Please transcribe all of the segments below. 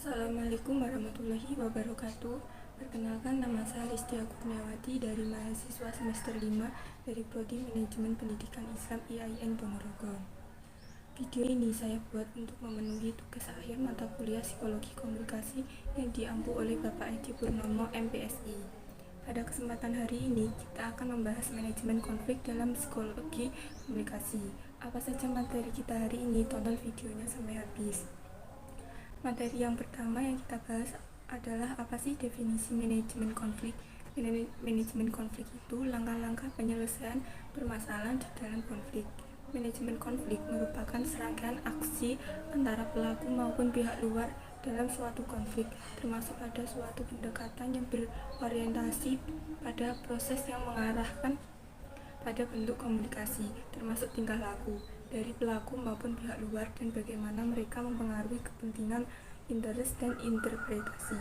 Assalamualaikum warahmatullahi wabarakatuh. Perkenalkan, nama saya Listia Kurniawati dari mahasiswa semester 5 dari Prodi Manajemen Pendidikan Islam IAIN Ponorogo. Video ini saya buat untuk memenuhi tugas akhir mata kuliah Psikologi Komunikasi yang diampu oleh Bapak Edi Purnomo MPSI. Pada kesempatan hari ini, kita akan membahas manajemen konflik dalam psikologi komunikasi. Apa saja materi kita hari ini? Tonton videonya sampai habis. Materi yang pertama yang kita bahas adalah apa sih definisi manajemen konflik. Manajemen konflik itu langkah-langkah penyelesaian permasalahan di dalam konflik. Manajemen konflik merupakan serangkaian aksi antara pelaku maupun pihak luar dalam suatu konflik, termasuk pada suatu pendekatan yang berorientasi pada proses yang mengarahkan pada bentuk komunikasi, termasuk tingkah laku dari pelaku maupun pihak luar dan bagaimana mereka mempengaruhi kepentingan, interest, dan interpretasi.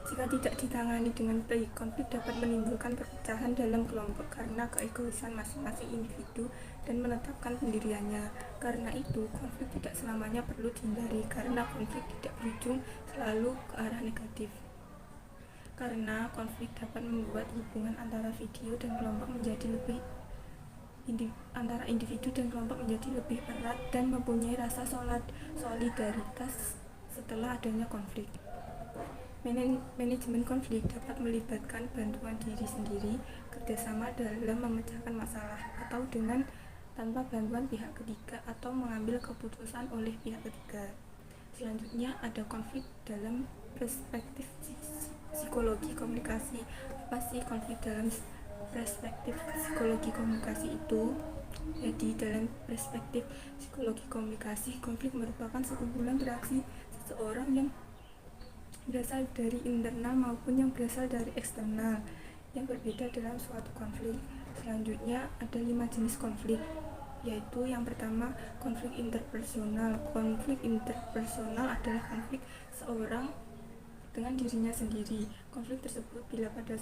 Jika tidak ditangani dengan baik, konflik dapat menimbulkan perpecahan dalam kelompok karena keegoisan masing-masing individu dan menetapkan pendiriannya. Karena itu, konflik tidak selamanya perlu dihindari karena konflik tidak berujung selalu ke arah negatif. Karena konflik dapat membuat hubungan antara individu dan kelompok menjadi lebih erat dan mempunyai rasa solidaritas setelah adanya konflik. Manajemen konflik dapat melibatkan bantuan diri sendiri, kerjasama dalam memecahkan masalah, atau dengan tanpa bantuan pihak ketiga atau mengambil keputusan oleh pihak ketiga. Selanjutnya ada konflik dalam perspektif psikologi komunikasi. Apa sih konflik dalam perspektif psikologi komunikasi itu? Jadi dalam perspektif psikologi komunikasi, konflik merupakan sekumpulan reaksi seseorang yang berasal dari internal maupun yang berasal dari eksternal yang berbeda dalam suatu konflik. Selanjutnya ada 5 jenis konflik, yaitu yang pertama konflik interpersonal. Konflik interpersonal adalah konflik seorang dengan dirinya sendiri. Konflik tersebut bila pada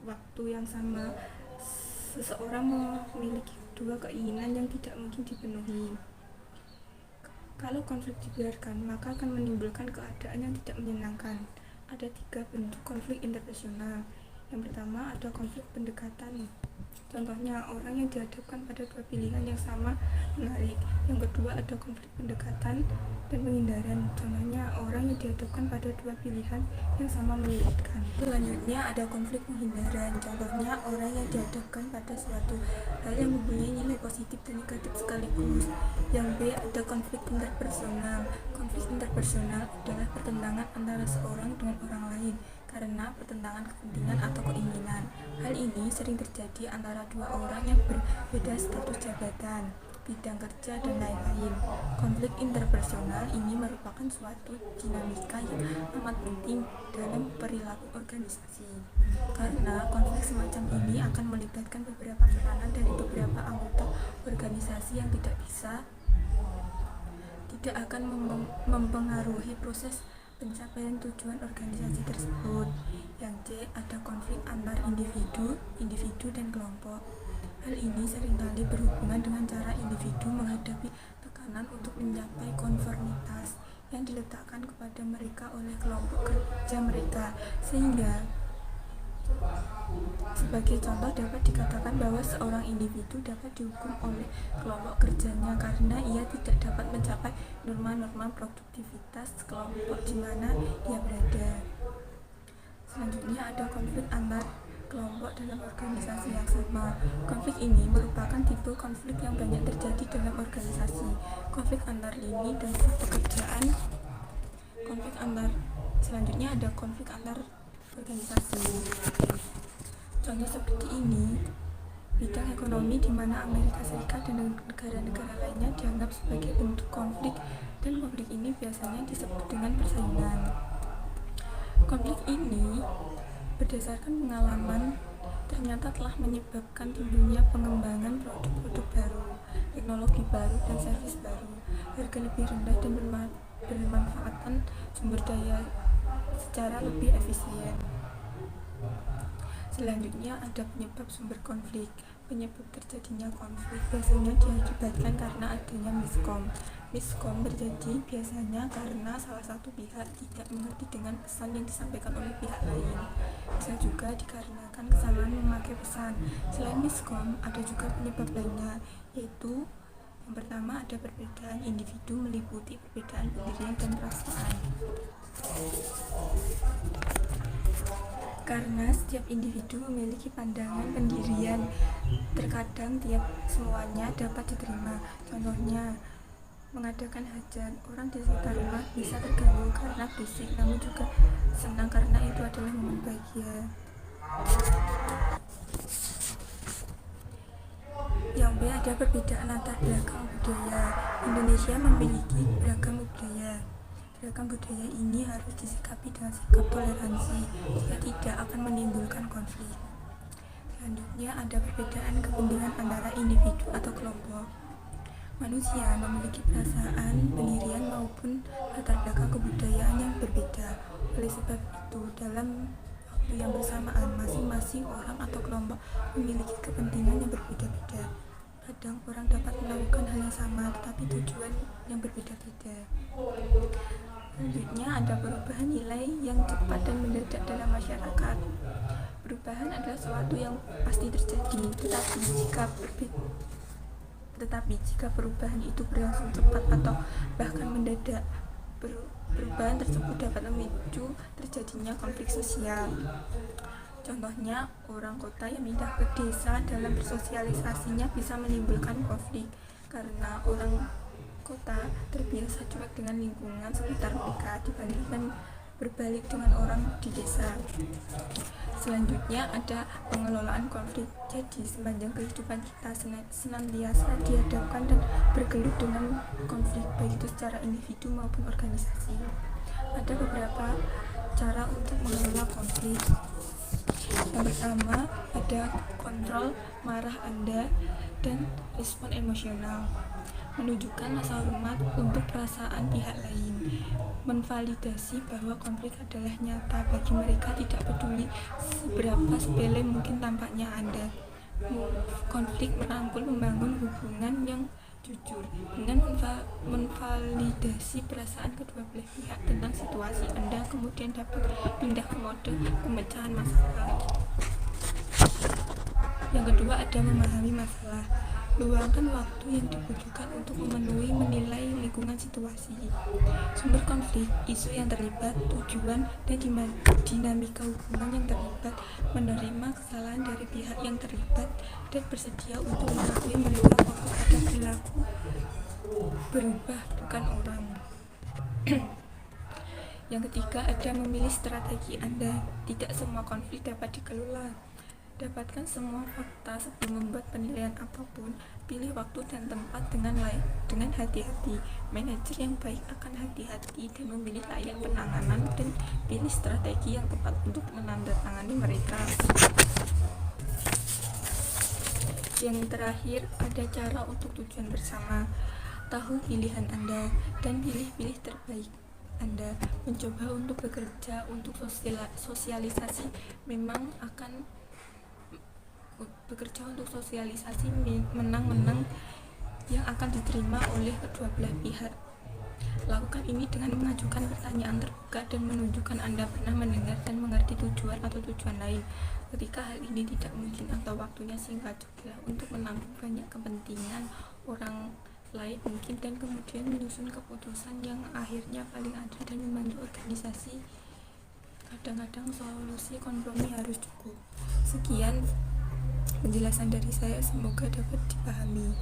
waktu yang sama seseorang memiliki dua keinginan yang tidak mungkin dipenuhi. Kalau konflik dibiarkan, maka akan menimbulkan keadaan yang tidak menyenangkan. Ada 3 bentuk konflik interpersonal. Yang pertama ada konflik pendekatan. Contohnya, orang yang dihadapkan pada 2 pilihan yang sama menarik. Yang kedua ada konflik pendekatan dan penghindaran. Contohnya, orang yang dihadapkan pada 2 pilihan yang sama menyulitkan. Selanjutnya ada konflik penghindaran. Contohnya, orang yang dihadapkan pada suatu hal yang mempunyai nilai positif dan negatif sekaligus. Yang B ada konflik interpersonal. Konflik interpersonal adalah pertentangan antara seorang dengan orang lain karena pertentangan kepentingan atau keinginan. Hal ini sering terjadi antara 2 orang yang berbeda status jabatan, bidang kerja, dan lain-lain. Konflik interpersonal ini merupakan suatu dinamika yang amat penting dalam perilaku organisasi. Karena konflik semacam ini akan melibatkan beberapa peranan dari beberapa anggota organisasi yang tidak akan mempengaruhi proses pencapaian tujuan organisasi tersebut. Yang C ada konflik antar individu dan kelompok. Hal ini seringkali berhubungan dengan cara individu menghadapi tekanan untuk mencapai konformitas yang diletakkan kepada mereka oleh kelompok kerja mereka, sehingga sebagai contoh dapat dikatakan bahwa seorang individu dapat dihukum oleh kelompok kerjanya karena ia tidak dapat mencapai norma-norma produktivitas kelompok di mana ia berada. Selanjutnya ada konflik antar kelompok dalam organisasi yang sama. Konflik ini merupakan tipe konflik yang banyak terjadi dalam organisasi. Konflik antar lini dan pekerjaan. Selanjutnya ada konflik antar organisasi. Contoh seperti ini, bidang ekonomi di mana Amerika Serikat dan negara-negara lainnya dianggap sebagai bentuk konflik, dan konflik ini biasanya disebut dengan persaingan. Konflik ini berdasarkan pengalaman ternyata telah menyebabkan timbulnya pengembangan produk-produk baru, teknologi baru, dan servis baru, harga lebih rendah, dan bermanfaatan sumber daya secara lebih efisien. Selanjutnya ada penyebab sumber konflik. Penyebab terjadinya konflik biasanya diakibatkan karena adanya miskom. Miskom terjadi biasanya karena salah satu pihak tidak mengerti dengan pesan yang disampaikan oleh pihak lain. Bisa juga dikarenakan kesalahan memakai pesan. Selain miskom, ada juga penyebab lainnya, yaitu yang pertama ada perbedaan individu meliputi perbedaan pendirian dan perasaan. Karena setiap individu memiliki pandangan pendirian, terkadang tiap semuanya dapat diterima. Contohnya, mengadakan hajat, orang di sekitar rumah bisa terganggu karena berisik, namun juga senang karena itu adalah momen bahagia. Yang B, ada perbedaan latar belakang budaya. Indonesia memiliki beragam budaya. Beragam budaya ini harus disikapi dengan sikap toleransi, jika tidak akan menimbulkan konflik. Selanjutnya ada perbedaan kepentingan antara individu atau kelompok. Manusia memiliki perasaan, pendirian maupun latar belakang kebudayaan yang berbeda. Oleh sebab itu, dalam waktu yang bersamaan, masing-masing orang atau kelompok memiliki kepentingan yang berbeda-beda. Kadang orang dapat melakukan hal yang sama, tetapi tujuan yang berbeda-beda. Selanjutnya ada perubahan nilai yang cepat dan mendadak dalam masyarakat. Perubahan adalah sesuatu yang pasti terjadi, tetapi jika perubahan itu berlangsung cepat atau bahkan mendadak, perubahan tersebut dapat memicu terjadinya konflik sosial. Contohnya, orang kota yang pindah ke desa dalam bersosialisasinya bisa menimbulkan konflik karena orang kota terbiasa cuek dengan lingkungan sekitar mereka dibandingkan berbalik dengan orang di desa. Selanjutnya ada pengelolaan konflik. Jadi sepanjang kehidupan kita senantiasa dihadapkan dan bergelut dengan konflik, baik itu secara individu maupun organisasi. Ada beberapa cara untuk mengelola konflik. Yang pertama ada kontrol marah Anda dan respon emosional. Menunjukkan rasa hormat untuk perasaan pihak lain. Memvalidasi bahwa konflik adalah nyata bagi mereka, tidak peduli seberapa sepele mungkin tampaknya Anda. Konflik merangkul membangun hubungan yang jujur. Dengan memvalidasi perasaan kedua belah pihak tentang situasi, Anda kemudian dapat pindah ke mode pemecahan masalah. Yang kedua ada memahami masalah. Luangkan waktu yang dibutuhkan untuk menilai lingkungan situasi, sumber konflik, isu yang terlibat, tujuan, dan dinamika hubungan yang terlibat. Menerima kesalahan dari pihak yang terlibat dan bersedia untuk mengakui mereka fokus pada perilaku berubah, bukan orang. Yang ketiga ada memilih strategi Anda. Tidak semua konflik dapat dikelola. Dapatkan semua fakta sebelum membuat penilaian apapun. Pilih waktu dan tempat dengan hati-hati. Manajer yang baik akan hati-hati dan memilih layak penanganan, dan pilih strategi yang tepat untuk menandatangani mereka. Yang terakhir ada cara untuk tujuan bersama. Tahu pilihan Anda dan pilih terbaik Anda. Mencoba untuk bekerja untuk sosialisasi memang akan bekerja untuk sosialisasi menang-menang yang akan diterima oleh kedua belah pihak. Lakukan ini dengan mengajukan pertanyaan terbuka dan menunjukkan Anda pernah mendengar dan mengerti tujuan atau tujuan lain. Ketika hal ini tidak mungkin atau waktunya singkat, cobalah untuk menampung banyak kepentingan orang lain mungkin, dan kemudian menyusun keputusan yang akhirnya paling adil dan membantu organisasi. Kadang-kadang solusi kompromi harus cukup. Sekian penjelasan dari saya, semoga dapat dipahami.